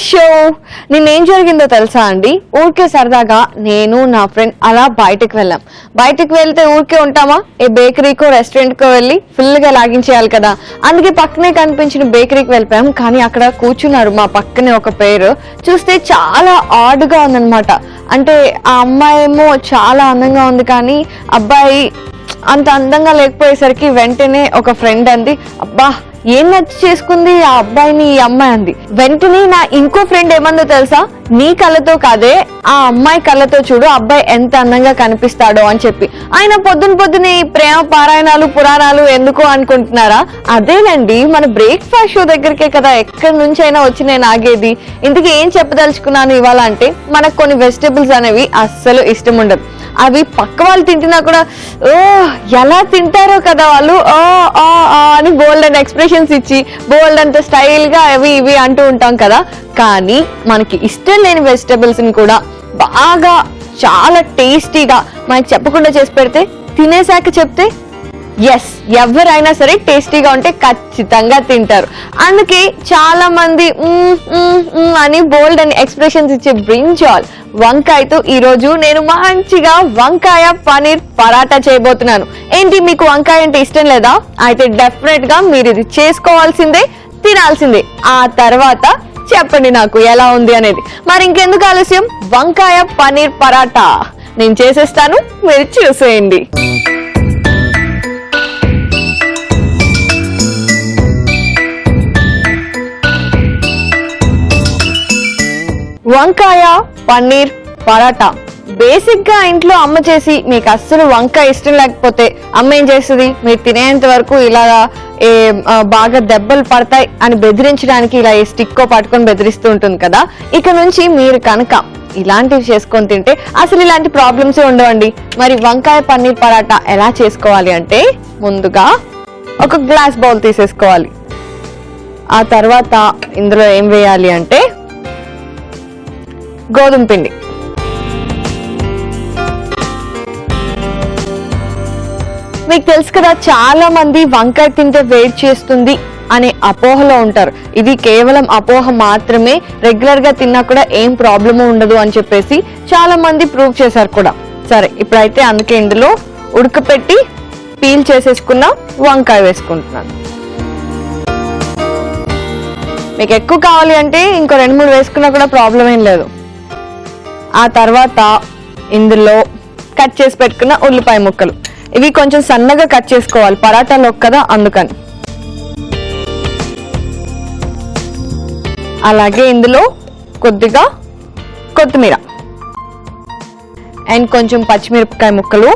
Show. నేనేం జరిగిందో తెలుసా అండి, ఊరికే సరదాగా నేను నా ఫ్రెండ్ అలా బయటకు వెళ్ళాం. బయటకు వెళ్తే ఊరికే ఉంటామా, ఏ బేకరీకో రెస్టారెంట్కో వెళ్ళి ఫుల్గా లాగించేయాలి కదా. అందుకే పక్కనే కనిపించిన బేకరీకి వెళ్ళిపోయాం. కానీ అక్కడ కూర్చున్నారు మా పక్కనే ఒక పేరు, చూస్తే చాలా ఆడ్గా ఉందన్నమాట. అంటే ఆ అమ్మాయి ఏమో చాలా అందంగా ఉంది, కానీ అబ్బాయి అంత అందంగా లేకపోయేసరికి వెంటనే ఒక ఫ్రెండ్ అంది, అబ్బా ఏం నచ్చి చేసుకుంది ఆ అబ్బాయిని ఈ అమ్మాయి అంది. వెంటనే నా ఇంకో ఫ్రెండ్ ఏమందో తెలుసా, నీ కళ్ళతో కాదే ఆ అమ్మాయి కళ్ళతో చూడు అబ్బాయి ఎంత అందంగా కనిపిస్తాడో అని చెప్పి. ఆయన పొద్దునే ఈ ప్రేమ పారాయణాలు పురాణాలు ఎందుకు అనుకుంటున్నారా? అదేనండి మన బ్రేక్ఫాస్ట్ షో దగ్గరికే కదా ఎక్కడి నుంచి అయినా వచ్చి నేను ఆగేది. ఇందుకు ఏం చెప్పదలుచుకున్నాను ఇవాళ అంటే, మనకు కొన్ని వెజిటబుల్స్ అనేవి అస్సలు ఇష్టం ఉండదు. అవి పక్క వాళ్ళు తింటున్నా కూడా ఓ ఎలా తింటారో కదా వాళ్ళు అని బోల్డ్ అండ్ ఎక్స్ప్రెషన్స్ ఇచ్చి బోల్డ్ అంత స్టైల్ గా అవి ఇవి అంటూ ఉంటాం కదా. కానీ మనకి ఇష్టం లేని వెజిటబుల్స్ ని కూడా బాగా చాలా టేస్టీగా మనకి చెప్పకుండా చేసి పెడితే తినేసాక చెప్తే ఎస్ ఎవరైనా సరే టేస్టీగా ఉంటే ఖచ్చితంగా తింటారు. అందుకే చాలా మంది అని బోల్డ్ అండ్ ఎక్స్ప్రెషన్స్ ఇచ్చే బ్రింజాల్ వంకాయతో ఈ రోజు నేను మంచిగా వంకాయ పనీర్ పరాటా చేయబోతున్నాను. ఏంటి మీకు వంకాయ అంటే ఇష్టం లేదా? అయితే డెఫినెట్ గా మీరు ఇది చేసుకోవాల్సిందే, తినాల్సిందే. ఆ తర్వాత చెప్పండి నాకు ఎలా ఉంది అనేది. మరి ఇంకెందుకు ఆలస్యం, వంకాయ పనీర్ పరాటా నేను చేసేస్తాను, మీరు చూసేయండి. వంకాయ పన్నీర్ పరాటా బేసిక్ గా ఇంట్లో అమ్మ చేసి మీకు అస్సలు వంకాయ ఇష్టం లేకపోతే అమ్మ ఏం చేస్తుంది, మీరు తినేంత వరకు ఇలా బాగా దెబ్బలు పడతాయి అని బెదిరించడానికి ఇలా స్టిక్కో పట్టుకొని బెదిరిస్తూ ఉంటుంది కదా. ఇక నుంచి మీరు కనుక ఇలాంటివి చేసుకొని తింటే అసలు ఇలాంటి ప్రాబ్లమ్స్ ఉండవండి. మరి వంకాయ పన్నీర్ పరాటా ఎలా చేసుకోవాలి అంటే, ముందుగా ఒక గ్లాస్ బౌల్ తీసేసుకోవాలి. ఆ తర్వాత ఇందులో ఏం వేయాలి అంటే గోధుమ పిండి, మీకు తెలుసు కదా చాలా మంది వంకాయ తింటే వేడి చేస్తుంది అనే అపోహలో ఉంటారు. ఇది కేవలం అపోహ మాత్రమే, రెగ్యులర్ గా తిన్నా కూడా ఏం ప్రాబ్లమ్ ఉండదు అని చెప్పేసి చాలా మంది ప్రూవ్ చేశారు కూడా. సరే ఇప్పుడైతే అందుకే ఇందులో ఉడకపెట్టి పీల్ చేసేసుకున్న వంకాయ వేసుకుంటున్నాను. మీకు ఎక్కువ కావాలి అంటే ఇంకో 2-3 వేసుకున్నా కూడా ప్రాబ్లం ఏం లేదు. ఆ తర్వాత ఇందులో కట్ చేసి పెట్టుకున్న ఉల్లిపాయ ముక్కలు, ఇవి కొంచెం సన్నగా కట్ చేసుకోవాలి పరాటాలో కదా, అందుకని. అలాగే ఇందులో కొద్దిగా కొత్తిమీర అండ్ కొంచెం పచ్చిమిరపకాయ ముక్కలు,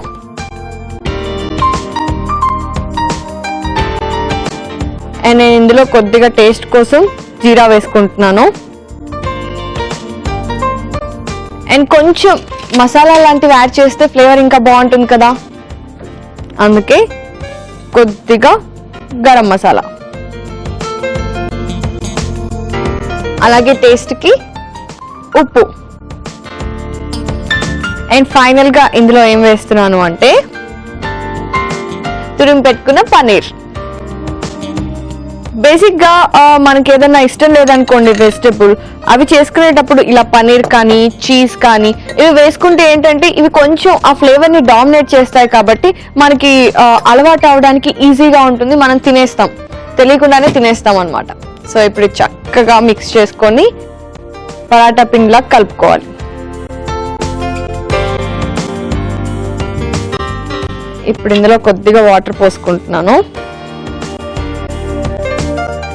అండ్ నేను ఇందులో కొద్దిగా టేస్ట్ కోసం జీరా వేసుకుంటున్నాను. అండ్ కొంచెం మసాలా లాంటివి యాడ్ చేస్తే ఫ్లేవర్ ఇంకా బాగుంటుంది కదా, అందుకే కొద్దిగా గరం మసాలా, అలాగే టేస్ట్కి ఉప్పు. అండ్ ఫైనల్ గా ఇందులో ఏం వేస్తున్నాను అంటే తురిమి పెట్టుకున్న పన్నీర్. బేసిక్ గా మనకి ఏదైనా ఇష్టం లేదనుకోండి వెజిటబుల్, అవి చేసుకునేటప్పుడు ఇలా పన్నీర్ కానీ చీజ్ కానీ ఇవి వేసుకుంటే ఏంటంటే ఇవి కొంచెం ఆ ఫ్లేవర్ ని డామినేట్ చేస్తాయి కాబట్టి మనకి అలవాటు అవడానికి ఈజీగా ఉంటుంది, మనం తినేస్తాం, తెలియకుండానే తినేస్తాం అనమాట. సో ఇప్పుడు చక్కగా మిక్స్ చేసుకొని పరాటా పిండిలా కలుపుకోవాలి. ఇప్పుడు ఇందులో కొద్దిగా వాటర్ పోసుకుంటున్నాను.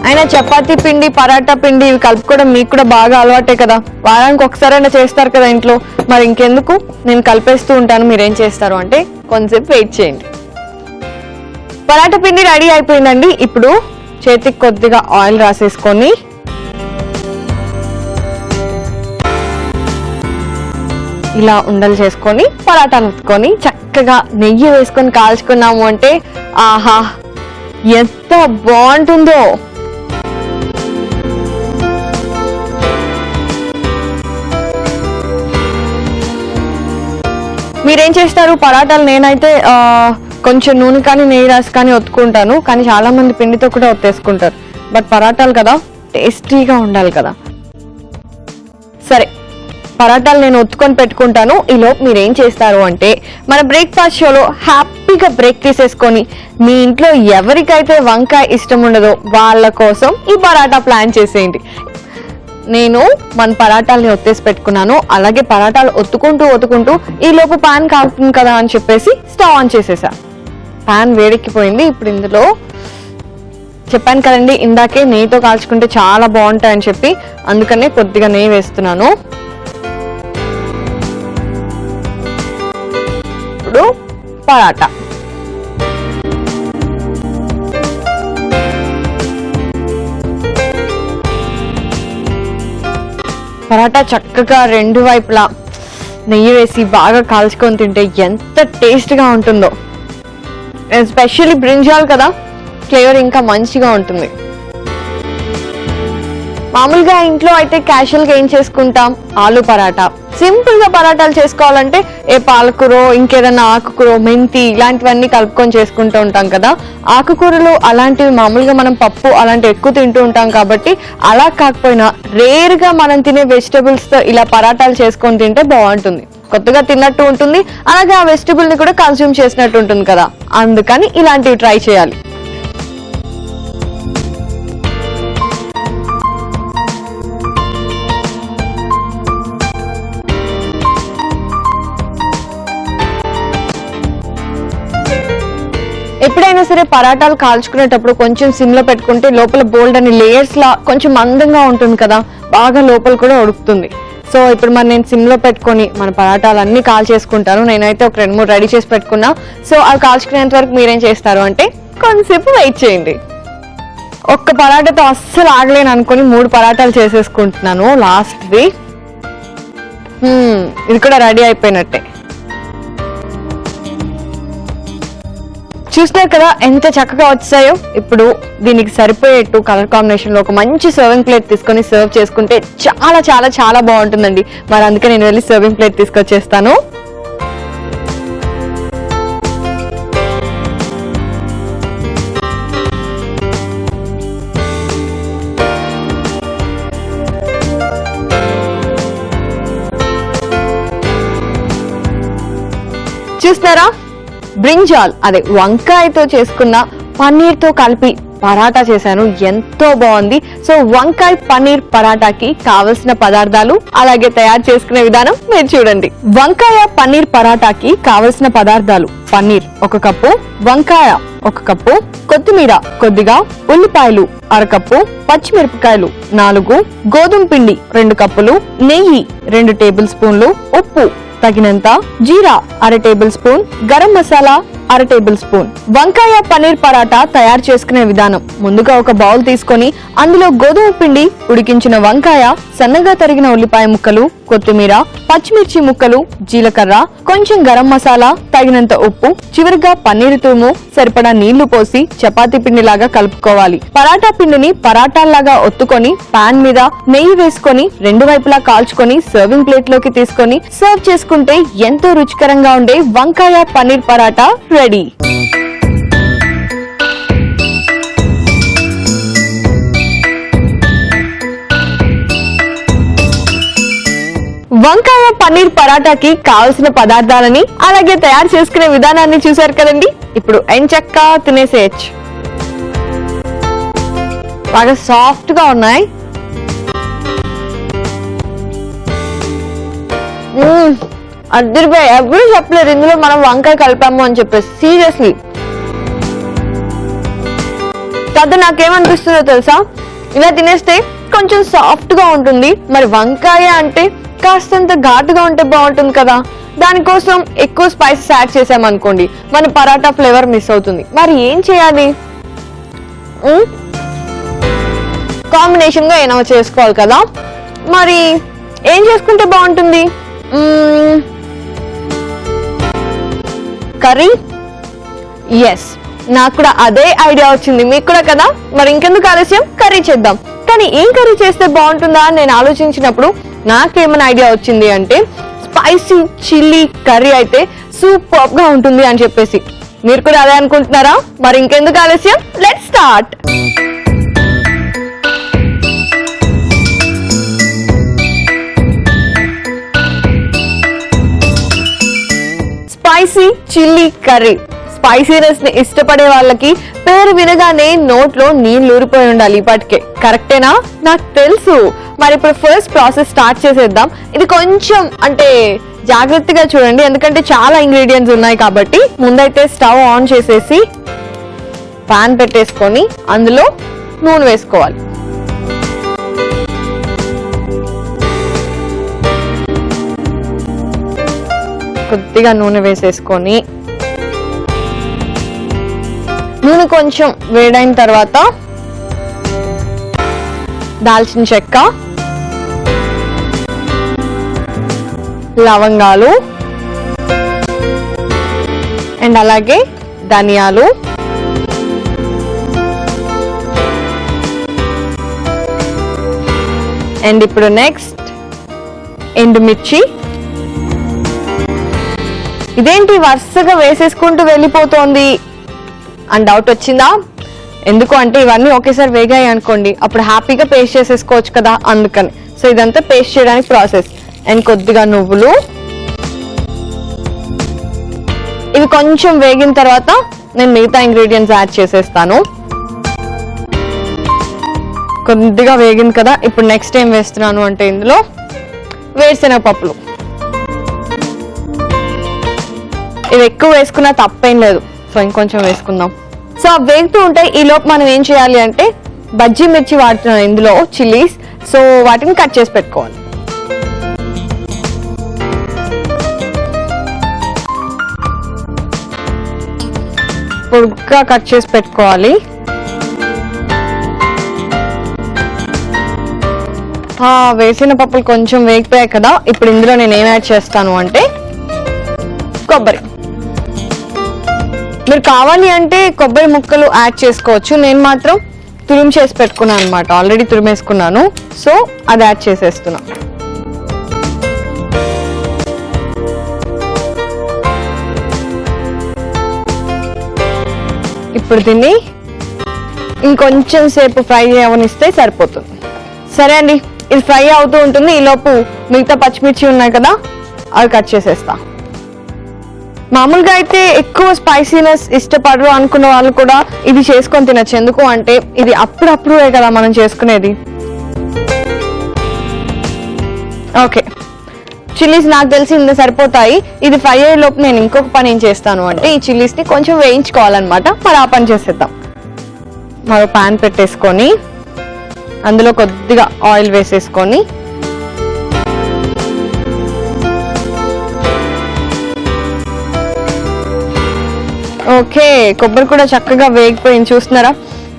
అయినా చపాతీ పిండి పరాటా పిండి ఇవి కలుపుకోవడం మీకు కూడా బాగా అలవాటే కదా, వారానికి ఒకసారైనా చేస్తారు కదా ఇంట్లో. మరి ఇంకెందుకు, నేను కలిపేస్తూ ఉంటాను, మీరేం చేస్తారు అంటే కొంచెంసేపు వెయిట్ చేయండి. పరాటా పిండి రెడీ అయిపోయిందండి. ఇప్పుడు చేతికి కొద్దిగా ఆయిల్ రాసేసుకొని ఇలా ఉండలు చేసుకొని పరాటాలు ఉత్తుకొని చక్కగా నెయ్యి వేసుకొని కాల్చుకున్నాము అంటే ఆహా ఎంత బాగుంటుందో. మీరేం చేస్తారు పరాటాలు? నేనైతే కొంచెం నూనె కానీ నెయ్యి రాసి కానీ ఒత్తుకుంటాను, కానీ చాలా మంది పిండితో కూడా ఒత్తేసుకుంటారు. బట్ పరాటాలు కదా టేస్టీగా ఉండాలి కదా, సరే, పరాటాలు నేను ఒత్తుకొని పెట్టుకుంటాను. ఈలోపు మీరేం చేస్తారు అంటే, మన బ్రేక్ఫాస్ట్ షోలో హ్యాపీగా బ్రేక్ తీసేసుకొని మీ ఇంట్లో ఎవరికైతే వంకాయ ఇష్టం ఉండదో వాళ్ళ కోసం ఈ పరాటా ప్లాన్ చేసేయండి. నేను మన పరాటాలని ఒత్తేసి పెట్టుకున్నాను. అలాగే పరాటాలు ఒత్తుకుంటూ ఈలోపు పాన్ కాగుతుంది కదా అని చెప్పేసి స్టవ్ ఆన్ చేసేసా. పాన్ వేడెక్కిపోయింది. ఇప్పుడు ఇందులో చెప్పాను కదండి ఇందాకే నెయ్యితో కాల్చుకుంటే చాలా బాగుంటాయని చెప్పి, అందుకనే కొద్దిగా నెయ్యి వేస్తున్నాను. ఇప్పుడు పరాటా చక్కగా రెండు వైపులా నెయ్యి వేసి బాగా కాల్చుకొని తింటే ఎంత టేస్ట్గా ఉంటుందో. ఎస్పెషల్లీ బ్రింజాల్ కదా, ఫ్లేవర్ ఇంకా మంచిగా ఉంటుంది. మామూలుగా ఇంట్లో అయితే క్యాషువల్గా ఏం చేసుకుంటాం, ఆలు పరాటా. సింపుల్ గా పరాటాలు చేసుకోవాలంటే ఏ పాలకూర, ఇంకేదన్నా ఆకుకూర, మెంతి ఇలాంటివన్నీ కలుపుకొని చేసుకుంటూ ఉంటాం కదా. ఆకుకూరలు అలాంటివి మామూలుగా మనం పప్పు అలాంటివి ఎక్కువ తింటూ ఉంటాం కాబట్టి అలా కాకపోయినా రేర్ గా మనం తినే వెజిటబుల్స్ తో ఇలా పరాటాలు చేసుకొని తింటే బాగుంటుంది. కొత్తగా తిన్నట్టు ఉంటుంది, అలాగే ఆ వెజిటబుల్ ని కూడా కన్స్యూమ్ చేసినట్టు ఉంటుంది కదా. అందుకని ఇలాంటివి ట్రై చేయాలి. ఎప్పుడైనా సరే పరాటాలు కాల్చుకునేటప్పుడు కొంచెం సిమ్ లో పెట్టుకుంటే లోపల బోల్డ్ అని లేయర్స్ లా కొంచెం మందంగా ఉంటుంది కదా, బాగా లోపల కూడా ఉడుకుతుంది. సో ఇప్పుడు మరి నేను సిమ్ లో పెట్టుకొని మన పరాటాలు అన్ని కాల్ చేసుకుంటాను. నేనైతే ఒక 2-3 రెడీ చేసి పెట్టుకున్నా. సో అవి కాల్చుకునేంత వరకు మీరేం చేస్తారు అంటే కొంతసేపు వెయిట్ చేయండి. ఒక్క పరాటాతో అస్సలు ఆగలేను అనుకుని 3 పరాటాలు చేసేసుకుంటున్నాను లాస్ట్ది. ఇది కూడా రెడీ అయిపోయినట్టే. చూస్తున్నారు కదా ఎంత చక్కగా వచ్చాయో. ఇప్పుడు దీనికి సరిపోయేట్టు కలర్ కాంబినేషన్ లో ఒక మంచి సర్వింగ్ ప్లేట్ తీసుకొని సర్వ్ చేసుకుంటే చాలా చాలా చాలా బాగుంటుందండి. మరి అందుకే నేను వెళ్ళి సర్వింగ్ ప్లేట్ తీసుకొచ్చేస్తాను. చూస్తారా, బ్రింజాల్ అదే వంకాయతో చేసుకున్న పన్నీర్ తో కలిపి పరాటా చేశాను. ఎంతో బాగుంది. సో వంకాయ పన్నీర్ పరాటాకి కావలసిన పదార్థాలు అలాగే తయారు చేసుకునే విధానం మీరు చూడండి. వంకాయ పన్నీర్ పరాటాకి కావలసిన పదార్థాలు: పన్నీర్ 1 కప్పు, వంకాయ 1 కప్పు, కొత్తిమీర కొద్దిగా, ఉల్లిపాయలు 1/2 కప్పు, పచ్చిమిరపకాయలు 4, గోధుమ పిండి 2 కప్పులు, నెయ్యి 2 టేబుల్ స్పూన్లు, ఉప్పు తగినంత, జీరా 1/2 table spoon, garam masala 1/2 table spoon. వంకాయ పన్నీర్ పరాటా తయారు చేసుకునే విధానం: ముందుగా ఒక బౌల్ తీసుకొని అందులో గోధుమ పిండి, ఉడికించిన వంకాయ, సన్నగా తరిగిన ఉల్లిపాయ ముక్కలు, కొత్తిమీర, పచ్చిమిర్చి ముక్కలు, జీలకర్ర, కొంచెం గరం మసాలా, తగినంత ఉప్పు, చివరిగా పన్నీర్ తురుము, సరిపడా నీళ్లు పోసి చపాతీ పిండిలాగా కలుపుకోవాలి. పరాటా పిండిని పరాటాల్లాగా ఒత్తుకొని పాన్ మీద నెయ్యి వేసుకొని 2 వైపులా కాల్చుకొని సర్వింగ్ ప్లేట్ లోకి తీసుకొని సర్వ్ చేసుకుంటే ఎంతో రుచికరంగా ఉండే వంకాయ పన్నీర్ పరాటా రెడీ. వంకాయ పన్నీర్ పరాటాకి కావలసిన పదార్థాలని అలాగే తయారు చేసుకునే విధానాన్ని చూశారు కదండి. ఇప్పుడు ఎంచక్కా తినేసేయచ్చు. బాగా సాఫ్ట్ గా ఉన్నాయి. అద్దరిపోయి ఎప్పుడు చెప్పలేదు ఇందులో మనం వంకాయ కలిపాము అని చెప్పేసి. సీరియస్లీ కదా, నాకేమనిపిస్తుందో తెలుసా, ఇలా తినేస్తే కొంచెం సాఫ్ట్ గా ఉంటుంది. మరి వంకాయ అంటే కాస్తంత ఘాటుగా ఉంటే బాగుంటుంది కదా. దానికోసం ఎక్కువ స్పైసెస్ యాడ్ చేసామనుకోండి మన పరాటా ఫ్లేవర్ మిస్ అవుతుంది. మరి ఏం చేయాలి? కాంబినేషన్ గా ఏమైనా చేసుకోవాలి కదా. మరి ఏం చేసుకుంటే బాగుంటుంది? కర్రీ. ఎస్, నాకు కూడా అదే ఐడియా వచ్చింది, మీకు కూడా కదా. మరి ఇంకెందుకు ఆలస్యం, కర్రీ చేద్దాం. కానీ ఏం కర్రీ చేస్తే బాగుంటుందా అని నేను ఆలోచించినప్పుడు నాకేమైనా ఐడియా వచ్చింది అంటే స్పైసీ చిల్లీ కర్రీ అయితే సూపర్ గా ఉంటుంది అని చెప్పేసి. మీరు కూడా అదే అనుకుంటున్నారా? మరి ఇంకెందుకు ఆలస్యం, let's start. Spicy chilli curry. Spiciness ని ఇష్టపడే వాళ్ళకి పేరు వినగానే నోట్లో నీళ్ళు ఊరిపోయి ఉండాలి. ఇప్పటికే కరెక్టేనా? నాకు తెలుసు. మరి ఇప్పుడు ఫస్ట్ ప్రాసెస్ స్టార్ట్ చేసేద్దాం. ఇది కొంచెం అంటే జాగ్రత్తగా చూడండి, ఎందుకంటే చాలా ఇంగ్రీడియంట్స్ ఉన్నాయి కాబట్టి. ముందైతే స్టవ్ ఆన్ చేసేసి పాన్ పెట్టేసుకొని అందులో నూనె వేసుకోవాలి. కొద్దిగా నూనె వేసేసుకొని నూనె కొంచెం వేడైన తర్వాత దాల్చిన చెక్క, లవంగాలు అండ్ అలాగే ధనియాలు, అండ్ ఇప్పుడు నెక్స్ట్ ఎండుమిర్చి. ఇదేంటి వరుసగా వేసేసుకుంటూ వెళ్ళిపోతోంది అని డౌట్ వచ్చిందా? ఎందుకు అంటే ఇవన్నీ ఒకేసారి వేగాయి అనుకోండి, అప్పుడు హ్యాపీగా పేస్ట్ చేసేసుకోవచ్చు కదా, అందుకని. సో ఇదంతా పేస్ట్ చేయడానికి ప్రాసెస్. అండ్ కొద్దిగా నువ్వులు. ఇవి కొంచెం వేగిన తర్వాత నేను మిగతా ఇంగ్రీడియంట్స్ యాడ్ చేసేస్తాను. కొద్దిగా వేగింది కదా, ఇప్పుడు నెక్స్ట్ ఏం వేస్తున్నాను అంటే ఇందులో వేరుశనగ పప్పులు. ఇవి ఎక్కువ వేసుకున్నా తప్పేం లేదు, సో ఇంకొంచెం వేసుకుందాం. సో వేగుతూ ఉంటాయి. ఈ లోపు మనం ఏం చేయాలి అంటే బజ్జీ మిర్చి వాడుతున్నాం ఇందులో, చిల్లీస్. సో వాటిని కట్ చేసి పెట్టుకోవాలి. పొడుగ్గా కట్ చేసి పెట్టుకోవాలి. వేసిన పప్పులు కొంచెం వేగిపోయాయి కదా, ఇప్పుడు ఇందులో నేను ఏం యాడ్ చేస్తాను అంటే కొబ్బరి. మీరు కావాలి అంటే కొబ్బరి ముక్కలు యాడ్ చేసుకోవచ్చు. నేను మాత్రం తురిమి చేసి పెట్టుకున్నాను అనమాట, ఆల్రెడీ తురిమేసుకున్నాను. సో అది యాడ్ చేసేస్తున్నా. ఇప్పుడు దీన్ని ఇంకొంచెం సేపు ఫ్రై అవనిస్తే సరిపోతుంది. సరే అండి, ఇది ఫ్రై అవుతూ ఉంటుంది. ఈలోపు మిగతా పచ్చిమిర్చి ఉన్నాయి కదా, అవి కట్ చేసేస్తా. మామూలుగా అయితే ఎక్కువ స్పైసీనెస్ ఇష్టపడరు అనుకున్న వాళ్ళు కూడా ఇది చేసుకొని తినచ్చు. ఎందుకు అంటే ఇది అప్పుడప్పుడే కదా మనం చేసుకునేది. ఓకే, చిల్లీస్ నాకు తెలిసి ఇంత సరిపోతాయి. ఇది ఫ్రై అయ్యే లోపు నేను ఇంకొక పని ఏం చేస్తాను అంటే ఈ చిల్లీస్ ని కొంచెం వేయించుకోవాలన్నమాట. మరి ఆ పని చేసేద్దాం. మరో ప్యాన్ పెట్టేసుకొని అందులో కొద్దిగా ఆయిల్ వేసేసుకొని ఓకే, కొబ్బరి కూడా చక్కగా వేగిపోయింది. చూస్తున్నారా,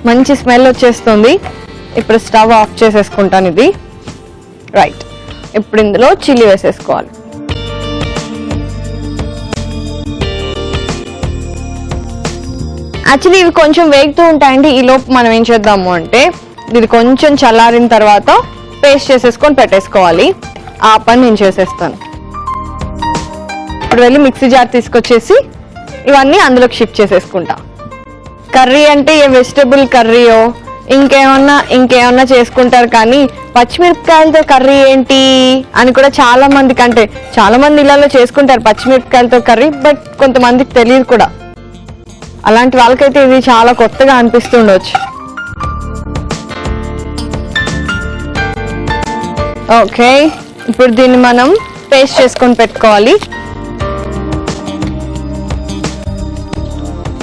మంచి స్మెల్ వచ్చేస్తుంది. ఇప్పుడు స్టవ్ ఆఫ్ చేసేసుకుంటాను ఇది. రైట్, ఇప్పుడు ఇందులో చిల్లీ వేసేసుకోవాలి. యాక్చువల్లీ ఇవి కొంచెం వేగుతూ ఉంటాయండి. ఈ లోపు మనం ఏం చేద్దాము అంటే ఇది కొంచెం చల్లారిన తర్వాత పేస్ట్ చేసేసుకొని పెట్టేసుకోవాలి. ఆ పని నేను చేసేస్తాను. ఇప్పుడు వెళ్ళి మిక్సీ జార్ తీసుకొచ్చేసి ఇవన్నీ అందులోకి షిఫ్ట్ చేసేసుకుంటా. కర్రీ అంటే ఏ వెజిటబుల్ కర్రీయో ఇంకేమన్నా చేసుకుంటారు, కానీ పచ్చిమిరపకాయలతో కర్రీ ఏంటి అని కూడా చాలా మంది ఇళ్లలో చేసుకుంటారు పచ్చిమిరపకాయలతో కర్రీ. బట్ కొంతమందికి తెలియదు కూడా. అలాంటి వాళ్ళకైతే ఇది చాలా కొత్తగా అనిపిస్తుండొచ్చు. ఓకే, ఇప్పుడు దీన్ని మనం పేస్ట్ చేసుకొని పెట్టుకోవాలి.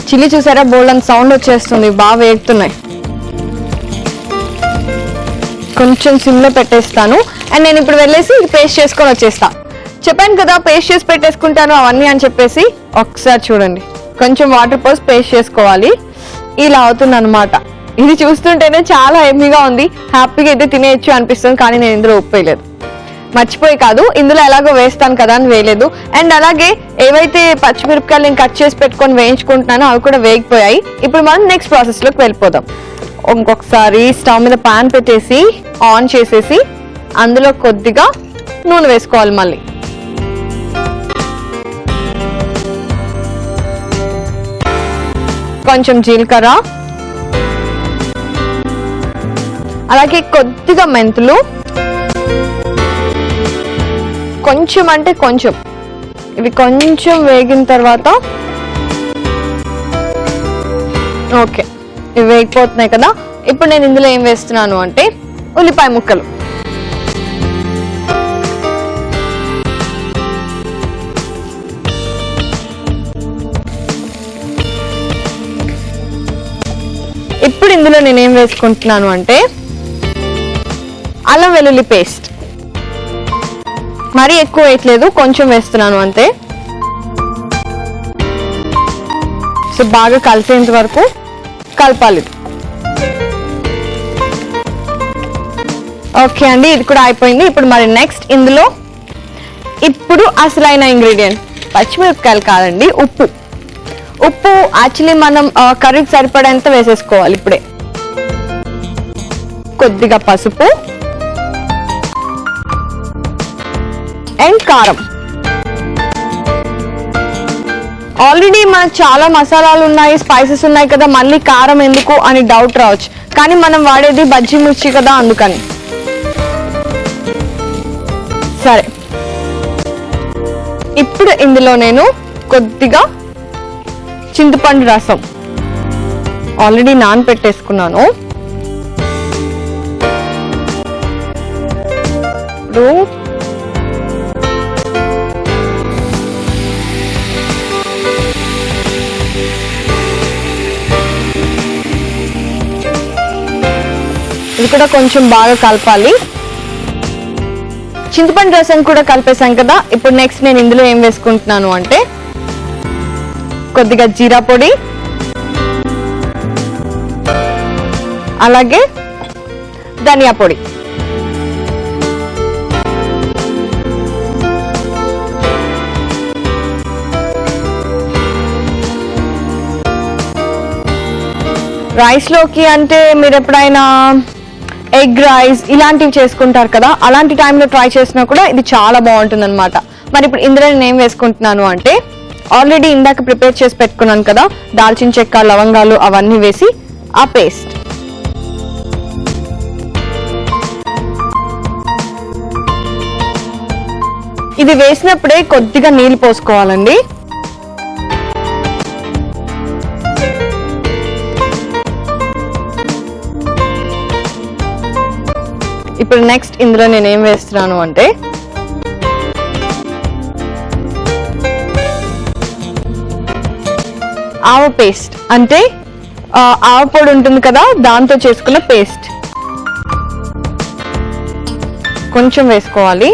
చిల్లీ చూసారా, బోల్డ్ సౌండ్ వచ్చేస్తుంది, బాగా వేగుతున్నాయి. కొంచెం సిమ్లో పెట్టేస్తాను. అండ్ నేను ఇప్పుడు వెళ్ళేసి పేస్ట్ చేసుకొని వచ్చేస్తా. చెప్పాను కదా పేస్ట్ చేసి పెట్టేసుకుంటాను అవన్నీ అని చెప్పేసి. ఒకసారి చూడండి, కొంచెం వాటర్ పోసి పేస్ట్ చేసుకోవాలి. ఇలా అవుతుంది అనమాట. ఇది చూస్తుంటేనే చాలా ఎమ్మీగా ఉంది, హ్యాపీగా అయితే తినేయచ్చు అనిపిస్తుంది. కానీ నేను ఇందులో ఉప్పు వేయలేదు, మర్చిపోయి కాదు, ఇందులో ఎలాగో వేస్తాను కదా అని వేయలేదు. అండ్ అలాగే ఏవైతే పచ్చిమిరపకాయలు నేను కట్ చేసి పెట్టుకొని వేయించుకుంటున్నానో అవి కూడా వేగిపోయాయి. ఇప్పుడు మనం నెక్స్ట్ ప్రాసెస్లోకి వెళ్ళిపోదాం. ఇంకొకసారి స్టవ్ మీద పాన్ పెట్టేసి ఆన్ చేసేసి అందులో కొద్దిగా నూనె వేసుకోవాలి. మళ్ళీ కొంచెం జీలకర్ర, అలాగే కొద్దిగా మెంతులు, కొంచెం అంటే కొంచెం ఇవి కొంచెం వేగిన తర్వాత ఓకే, ఇవి వేగిపోతున్నాయి కదా. ఇప్పుడు నేను ఇందులో ఏం వేస్తున్నాను అంటే ఉల్లిపాయ ముక్కలు. ఇప్పుడు ఇందులో నేనేం వేసుకుంటున్నాను అంటే అల్లం వెల్లుల్లి పేస్ట్. మరీ ఎక్కువ వేయట్లేదు, కొంచెం వేస్తున్నాను అంతే. సో బాగా కలిసేంత వరకు కలపాలి. ఓకే అండి, ఇది కూడా అయిపోయింది. ఇప్పుడు మరి నెక్స్ట్ ఇందులో ఇప్పుడు అసలైన ఇంగ్రీడియంట్ పచ్చిమిరపకాయలు కాదండి, ఉప్పు. ఉప్పు యాక్చువల్లీ మనం కర్రీకి సరిపడేంత వేసేసుకోవాలి. ఇప్పుడే కొద్దిగా పసుపు అండ్ కారం. ఆల్రెడీ మనకు చాలా మసాలాలు ఉన్నాయి, స్పైసెస్ ఉన్నాయి కదా, మళ్ళీ కారం ఎందుకు అని డౌట్ రావచ్చు. కానీ మనం వాడేది బజ్జీ మిర్చి కదా, అందుకని. సరే, ఇప్పుడు ఇందులో నేను కొద్దిగా చింతపండు రసం ఆల్రెడీ నానబెట్టేసుకున్నాను. ఇప్పుడు ఇది కూడా కొంచెం బాగా కలపాలి. చింతపండు రసం కూడా కలిపేసాం కదా. ఇప్పుడు నెక్స్ట్ నేను ఇందులో ఏం వేసుకుంటున్నాను అంటే కొద్దిగా జీరా పొడి, అలాగే ధనియా పొడి. రైస్ లోకి అంటే మీరు ఎప్పుడైనా ఎగ్ రైస్ ఇలాంటివి చేసుకుంటారు కదా, అలాంటి టైంలో ట్రై చేసినా కూడా ఇది చాలా బాగుంటుంది అనమాట. మరి ఇప్పుడు ఇందులో నేను ఏం వేసుకుంటున్నాను అంటే ఆల్రెడీ ఇందాక ప్రిపేర్ చేసి పెట్టుకున్నాను కదా, దాల్చిన చెక్క, లవంగాలు అవన్నీ వేసి ఆ పేస్ట్. ఇది వేసినప్పుడే కొద్దిగా నీళ్ళు పోసుకోవాలండి. ఇప్పుడు నెక్స్ట్ ఇందులో నేను ఏం వేస్తున్నాను అంటే ఆవ పేస్ట్, అంటే ఆవ పొడి ఉంటుంది కదా, దాంతో చేసుకున్న పేస్ట్ కొంచెం వేసుకోవాలి.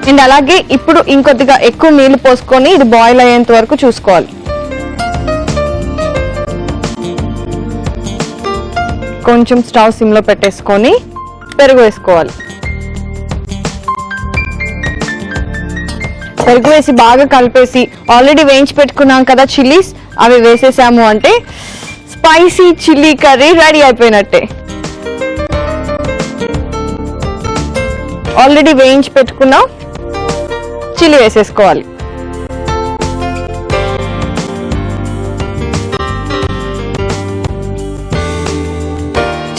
అండ్ అలాగే ఇప్పుడు ఇంకొద్దిగా ఎక్కువ నీళ్లు పోసుకొని ఇది బాయిల్ అయ్యేంత వరకు చూసుకోవాలి. కొంచెం స్టవ్ సిమ్లో పెట్టేసుకొని పెరుగు వేసుకోవాలి. పెరుగు వేసి బాగా కలిపేసి ఆల్రెడీ వేయించి పెట్టుకున్నాం కదా చిల్లీస్, అవి వేసేసాము అంటే స్పైసీ చిల్లీ కర్రీ రెడీ అయిపోయినట్టే. ఆల్రెడీ వేయించి పెట్టుకున్న చిల్లీ వేసేసుకోవాలి.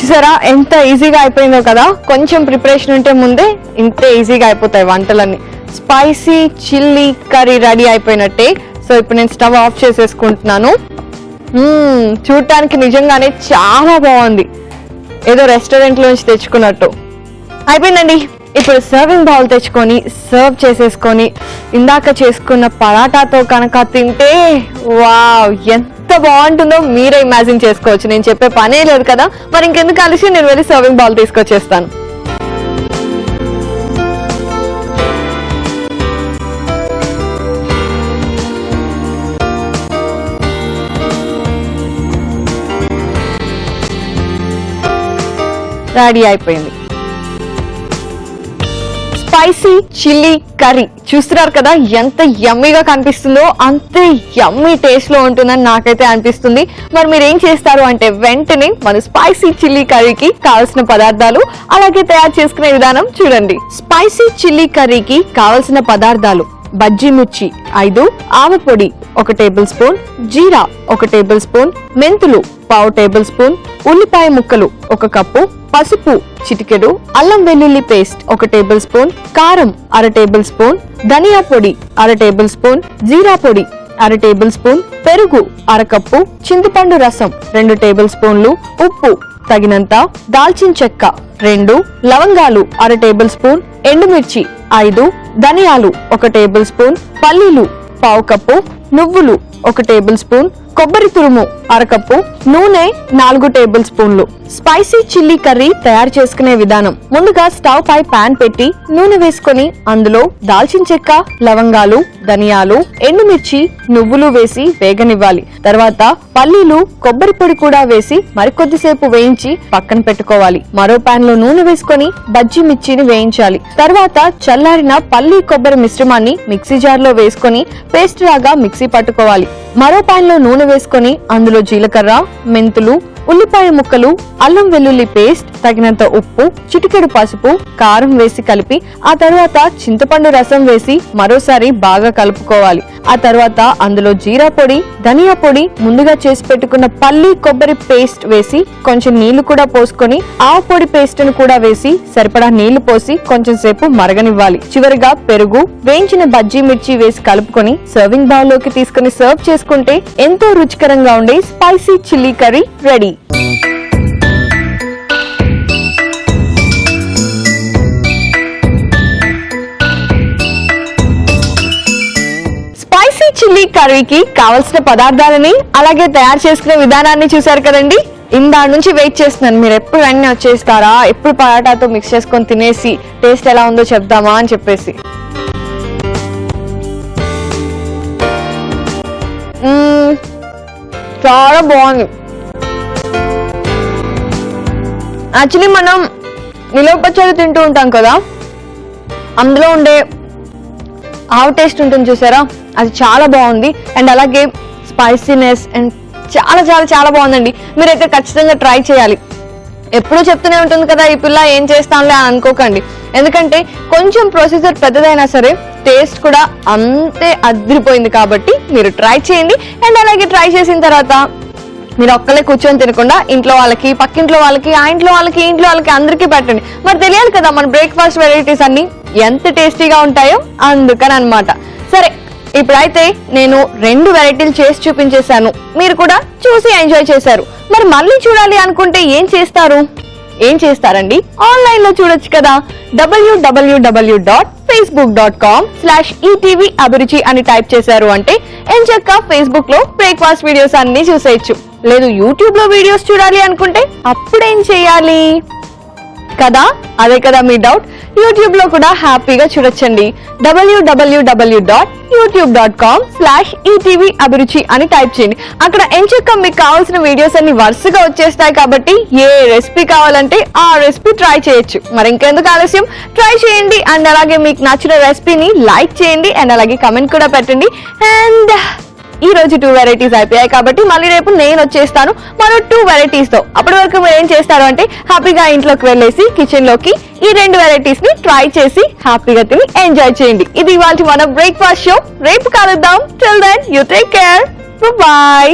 చూసారా ఎంత ఈజీగా అయిపోయిందో కదా. కొంచెం ప్రిపరేషన్ ఉంటే ముందే ఇంతే ఈజీగా అయిపోతాయి వంటలన్నీ. స్పైసీ చిల్లీ కర్రీ రెడీ అయిపోయినట్టే. సో ఇప్పుడు నేను స్టవ్ ఆఫ్ చేసేసుకుంటున్నాను. చూడటానికి నిజంగానే చాలా బాగుంది, ఏదో రెస్టారెంట్ లోంచి తెచ్చుకున్నట్టు అయిపోయిందండి. ఇప్పుడు సర్వింగ్ బౌల్ తెచ్చుకొని సర్వ్ చేసేసుకొని ఇందాక చేసుకున్న పరాటాతో కనుక తింటే వావ్ ఎంత బాగుంటుందో మీరే ఇమాజిన్ చేసుకోవచ్చు. నేను చెప్పే పనే లేదు కదా. మరి ఇంకెందుకు కలిసి నేను వెళ్ళి సర్వింగ్ బౌల్ తీసుకొచ్చేస్తాను. రెడీ అయిపోయింది స్పైసీ చిల్లీ కర్రీ. చూస్తున్నారు కదా ఎంత యమ్మీగా కనిపిస్తుందో, అంతే యమ్మీ టేస్ట్ లో ఉంటుందని నాకైతే అనిపిస్తుంది. మరి మీరు ఏం చేస్తారు అంటే వెంటనే మన స్పైసీ చిల్లీ కర్రీకి కావాల్సిన పదార్థాలు అలాగే తయారు చేసుకునే విధానం చూడండి. స్పైసీ చిల్లీ కర్రీకి కావాల్సిన పదార్థాలు బజ్జీ మిర్చి 5, ఆవపొడి 1 టేబుల్ స్పూన్, జీరా 1 టేబుల్ స్పూన్, మెంతులు 1/2 టేబుల్ స్పూన్, ఉల్లిపాయ ముక్కలు 1 కప్పు, పసుపు చిటికెడు, అల్లం వెల్లుల్లి పేస్ట్ 1 టేబుల్ స్పూన్, కారం 1/2 టేబుల్ స్పూన్, ధనియా పొడి 1/2 టేబుల్ స్పూన్, జీరా పొడి 1/2 టేబుల్ స్పూన్, పెరుగు 1/2 కప్పు, చింతపండు రసం 2 టేబుల్ స్పూన్లు, ఉప్పు తగినంత, దాల్చిన చెక్క 2, లవంగాలు 1/2 టేబుల్ స్పూన్, ఎండుమిర్చి 5, ధనియాలు 1 టేబుల్ స్పూన్, పల్లీలు 1/2 కప్పు, నువ్వులు 1 టేబుల్ స్పూన్, కొబ్బరి తురుము 1/2 కప్పు, నూనె 4 టేబుల్ స్పూన్లు. స్పైసీ చిల్లీ కర్రీ తయారు చేసుకునే విధానం: ముందుగా స్టవ్ పై పాన్ పెట్టి నూనె వేసుకొని అందులో దాల్చిన చెక్క, లవంగాలు, ధనియాలు, ఎండుమిర్చి, నువ్వులు వేసి వేగనివ్వాలి. తర్వాత పల్లీలు, కొబ్బరి పొడి కూడా వేసి మరికొద్దిసేపు వేయించి పక్కన పెట్టుకోవాలి. మరో పాన్ లో నూనె వేసుకొని బజ్జీ మిర్చిని వేయించాలి. తర్వాత చల్లారిన పల్లీ కొబ్బరి మిశ్రమాన్ని మిక్సీ జార్ లో వేసుకొని పేస్ట్ లాగా మిక్సీ పట్టుకోవాలి. మరో పాన్ లో నూనె వేసుకొని అందులో జీలకర్ర, మెంతులు, ఉల్లిపాయ ముక్కలు, అల్లం వెల్లుల్లి పేస్ట్, తగినంత ఉప్పు, చిటికెడు పసుపు, కారం వేసి కలిపి ఆ తర్వాత చింతపండు రసం వేసి మరోసారి బాగా కలుపుకోవాలి. ఆ తర్వాత అందులో జీరా పొడి, ధనియా పొడి, ముందుగా చేసి పెట్టుకున్న పల్లి కొబ్బరి పేస్ట్ వేసి కొంచెం నీళ్లు కూడా పోసుకొని ఆవ పొడి పేస్ట్ ను కూడా వేసి సరిపడా నీళ్లు పోసి కొంచెం సేపు మరగనివ్వాలి. చివరిగా పెరుగు, వేయించిన బజ్జీ మిర్చి వేసి కలుపుకొని సర్వింగ్ బౌల్ లోకి తీసుకుని సర్వ్ చేసుకుంటే ఎంతో రుచికరంగా ఉండే spicy chilli curry ready. Spicy chilli కర్రీకి కావలసిన పదార్థాలని అలాగే తయారు చేసుకునే విధానాన్ని చూసారు కదండి. ఇందాడి నుంచి వెయిట్ చేస్తున్నాను, మీరు ఎప్పుడు అన్నీ వచ్చేస్తారా, ఎప్పుడు పరాటాతో మిక్స్ చేసుకొని తినేసి టేస్ట్ ఎలా ఉందో చెప్దామా అని చెప్పేసి. చాలా బాగుంది. యాక్చువల్లీ మనం నిలవ పచ్చడి తింటూ ఉంటాం కదా, అందులో ఉండే ఆవు టేస్ట్ ఉంటుంది చూసారా, అది చాలా బాగుంది. అండ్ అలాగే స్పైసీనెస్ అండ్ చాలా చాలా చాలా బాగుందండి. మీరైతే ఖచ్చితంగా ట్రై చేయాలి. ఎప్పుడూ చెప్తూనే ఉంటుంది కదా ఈ పిల్ల ఏం చేస్తానులే అని అనుకోకండి. ఎందుకంటే కొంచెం ప్రొసీజర్ పెద్దదైనా సరే టేస్ట్ కూడా అంతే అదిరిపోయింది. కాబట్టి మీరు ట్రై చేయండి. అండ్ అలాగే ట్రై చేసిన తర్వాత మీరు ఒక్కలే కూర్చొని తినకుండా ఇంట్లో వాళ్ళకి, పక్కింట్లో వాళ్ళకి, ఆ ఇంట్లో వాళ్ళకి, ఇంట్లో వాళ్ళకి అందరికీ పెట్టండి. మరి తెలియాలి కదా మన బ్రేక్ఫాస్ట్ వెరైటీస్ అన్ని ఎంత టేస్టీగా ఉంటాయో, అందుకని అన్నమాట. సరే, ఇప్పుడైతే నేను 2 వెరైటీలు చేసి చూపించేశాను, మీరు కూడా చూసి ఎంజాయ్ చేశారు. మరి మళ్ళీ చూడాలి అనుకుంటే ఏం చేస్తారండి? ఆన్లైన్ లో చూడొచ్చు కదా. www.facebook.com/etv అభిరుచి అని టైప్ చేశారు అంటే ఎంచక్కా ఫేస్బుక్ లో బ్రేక్ఫాస్ట్ వీడియోస్ అన్ని చూసేయచ్చు. లేదు యూట్యూబ్ లో వీడియోస్ చూడాలి అనుకుంటే అప్పుడేం చేయాలి కదా? అదే కదా మీ డౌట్. యూట్యూబ్ లో కూడా హ్యాపీగా చూడొచ్చండి. www.youtube.com/etv అభిరుచి అని టైప్ చేయండి. అక్కడ ఎంచక్కా మీకు కావాల్సిన వీడియోస్ అన్ని వరుసగా వచ్చేస్తాయి. కాబట్టి ఏ రెసిపీ కావాలంటే ఆ రెసిపీ ట్రై చేయొచ్చు. మరి ఇంకెందుకు ఆలస్యం, ట్రై చేయండి. అండ్ అలాగే మీకు నచ్చిన రెసిపీని లైక్ చేయండి. అండ్ అలాగే కమెంట్ కూడా పెట్టండి. అండ్ ఈ రోజు 2 వెరైటీస్ అయిపోయాయి కాబట్టి మళ్ళీ రేపు నేను వచ్చేస్తాను మరో 2 వెరైటీస్ తో. అప్పటి వరకు మీరు ఏం చేస్తారు అంటే హ్యాపీగా ఇంట్లోకి వెళ్ళేసి కిచెన్ లోకి ఈ 2 వెరైటీస్ ని ట్రై చేసి హ్యాపీగా తిని ఎంజాయ్ చేయండి. ఇది ఇవాళ మన బ్రేక్ఫాస్ట్ షో. రేపు కలుద్దాం. Till then you take care. By.